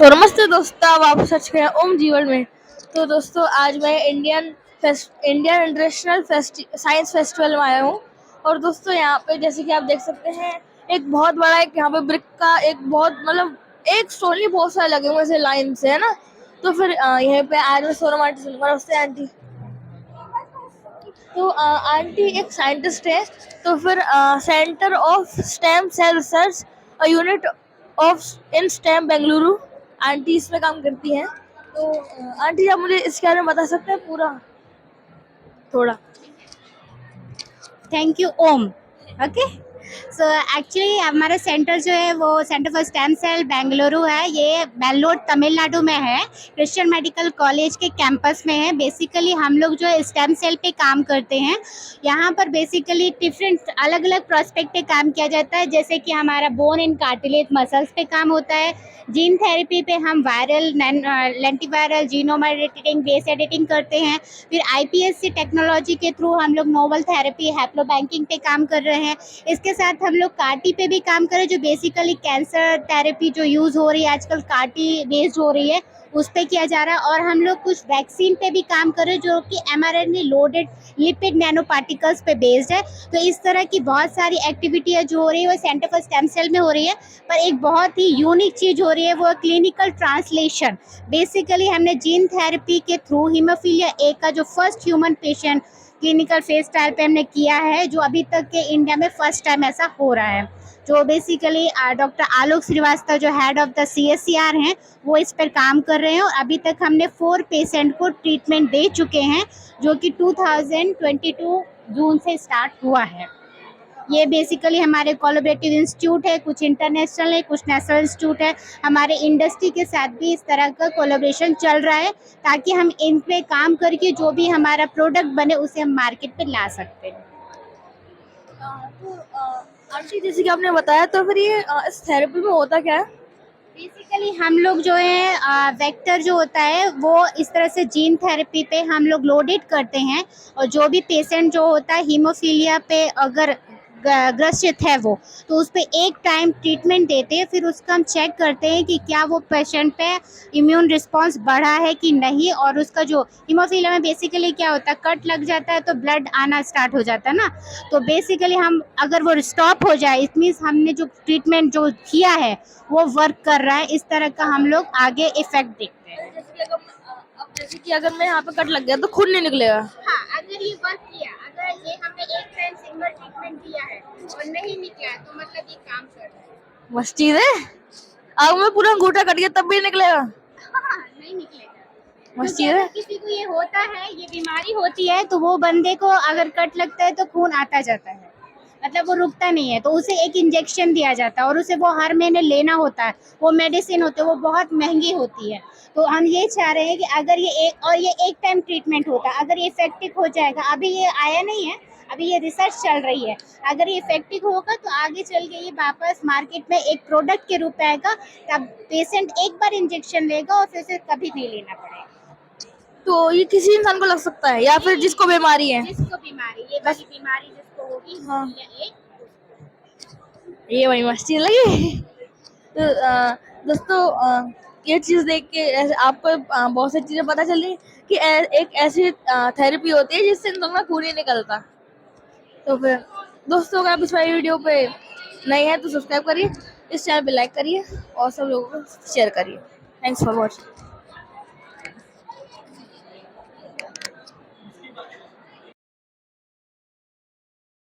तो नमस्ते दोस्तों, आप सच कहें ओम जीवन में। तो दोस्तों आज मैं इंडियन इंटरनेशनल साइंस फेस्टिवल में आया हूँ। और दोस्तों यहाँ पे जैसे कि आप देख सकते हैं एक बहुत बड़ा एक यहाँ पे ब्रिक का एक बहुत मतलब एक स्टोन ही बहुत सारे लगे हुए ऐसे लाइन से, है ना। तो फिर यहाँ पे आज मैं सोनम आंटी से नमस्ते आंटी। तो आंटी एक साइंटिस्ट है। तो फिर centre of stem cell research unit of in stem Bengaluru aunty इसमें काम करती हैं। तो आंटी आप मुझे इसके बारे में बता सकते हैं पूरा थोड़ा। Thank you Om. Okay, so actually हमारा सेंटर जो है वो centre for stem cell Bengaluru है। ये बेंगलोर तमिलनाडु में है, क्रिश्चियन मेडिकल कॉलेज के कैंपस में है। बेसिकली हम लोग जो है स्टेम सेल पे काम करते हैं। यहाँ पर बेसिकली डिफरेंट अलग अलग प्रोस्पेक्ट पे काम किया जाता है, जैसे कि हमारा बोन एंड कार्टिलेज मसल्स पे काम होता है। जीन थेरेपी पे हम viral lentiviral genome editing base editing करते हैं। फिर आईपीएससी टेक्नोलॉजी के थ्रू हम लोग नोवल थेरेपी हैप्लो बैंकिंग पे काम कर रहे हैं। इसके साथ हम लोग कार्टी पे भी काम कर रहे हैं, जो बेसिकली कैंसर थेरेपी जो यूज़ हो रही है आजकल कार्टी बेस्ड हो रही है, उस पे किया जा रहा है। और हम लोग कुछ वैक्सीन पे भी काम कर रहे हैं, जो कि mRNA loaded lipid nano particles पे बेस्ड है। तो इस तरह की बहुत सारी एक्टिविटी जो हो रही है वो सेंटर फॉर स्टेम सेल में हो रही है। पर एक बहुत ही यूनिक चीज़ हो रही है, वो क्लिनिकल ट्रांसलेशन। बेसिकली हमने जीन थेरेपी के थ्रू हीमोफीलिया ए का जो first human patient clinical phase trial पे हमने किया है, जो अभी तक के इंडिया में फर्स्ट टाइम ऐसा हो रहा है। जो बेसिकली डॉक्टर आलोक श्रीवास्तव जो हेड ऑफ द सीएससीआर हैं, वो इस पर काम कर रहे हैं। और अभी तक हमने 4 पेशेंट को ट्रीटमेंट दे चुके हैं, जो कि 2022 जून से स्टार्ट हुआ है। ये बेसिकली हमारे कोलैबोरेटिव इंस्टीट्यूट है, कुछ इंटरनेशनल है, कुछ नेशनल इंस्टीट्यूट है। हमारे इंडस्ट्री के साथ भी इस तरह का कोलैबोरेशन चल रहा है, ताकि हम इन पे काम करके जो भी हमारा प्रोडक्ट बने उसे हम मार्केट पे ला सकते हैं। तो आंटी जैसे कि आपने बताया, तो फिर ये इस थेरेपी में होता क्या है? बेसिकली हम लोग जो है वेक्टर जो होता है वो इस तरह से जीन थेरेपी पे हम लोग लोडेड करते हैं। और जो भी पेशेंट जो होता है हीमोफीलिया पे अगर ग्रसित है वो, तो उस पर एक टाइम ट्रीटमेंट देते हैं। फिर उसका हम चेक करते हैं कि क्या वो पेशेंट पे इम्यून रिस्पांस बढ़ा है कि नहीं। और उसका जो हीमोफीलिया में बेसिकली क्या होता है, कट लग जाता है तो ब्लड आना स्टार्ट हो जाता है ना। तो बेसिकली हम अगर वो स्टॉप हो जाए, इट मीन्स हमने जो ट्रीटमेंट जो किया है वो वर्क कर रहा है। इस तरह का हम लोग आगे इफेक्ट देखते हैं। जैसे कि अगर मैं यहाँ पे कट लग गया तो खून नहीं निकलेगा? हाँ, अगर ये वर्क किया, अगर ये हमने एक टाइम सिंगल ट्रीटमेंट दिया है और नहीं निकला, तो मतलब ये काम कर रहा है। मस्त चीज है। अब मैं पूरा अंगूठा कट गया तब भी निकलेगा? हाँ, नहीं निकलेगा। मस्त क्योंकि चीज अगर है। किसी को ये होता है, ये बीमारी होती है, तो वो बंदे को अगर कट लगता है तो खून आता जाता है, मतलब वो रुकता नहीं है। तो उसे एक इंजेक्शन दिया जाता है और उसे वो हर महीने लेना होता है। वो मेडिसिन होती है, वो बहुत महंगी होती है। तो हम ये चाह रहे हैं कि अगर ये एक टाइम ट्रीटमेंट होता है, अगर ये इफेक्टिव हो जाएगा, अभी ये आया नहीं है, अभी ये रिसर्च चल रही है। अगर ये इफेक्टिव होगा तो आगे चल के ये वापस मार्केट में एक प्रोडक्ट के रूप में आएगा। तब पेशेंट एक बार इंजेक्शन लेगा और फिर से कभी नहीं लेना पड़ेगा। तो ये किसी इंसान को लग सकता है या फिर जिसको बीमारी है? जिसको बीमारी, ये वाली बीमारी जिसको होगी, हाँ, ये ये बड़ी मस्ती लगी। तो दोस्तों ये चीज देख के आपको बहुत सारी चीजें पता चली कि एक ऐसी थेरेपी होती है जिससे इंसान का खून ही निकलता। तो फिर दोस्तों अगर आप इस वाली वीडियो पे नए हैं तो सब्सक्राइब करिए, इस चैनल पे लाइक करिए और सब लोगों को शेयर करिए। Thanks for watching.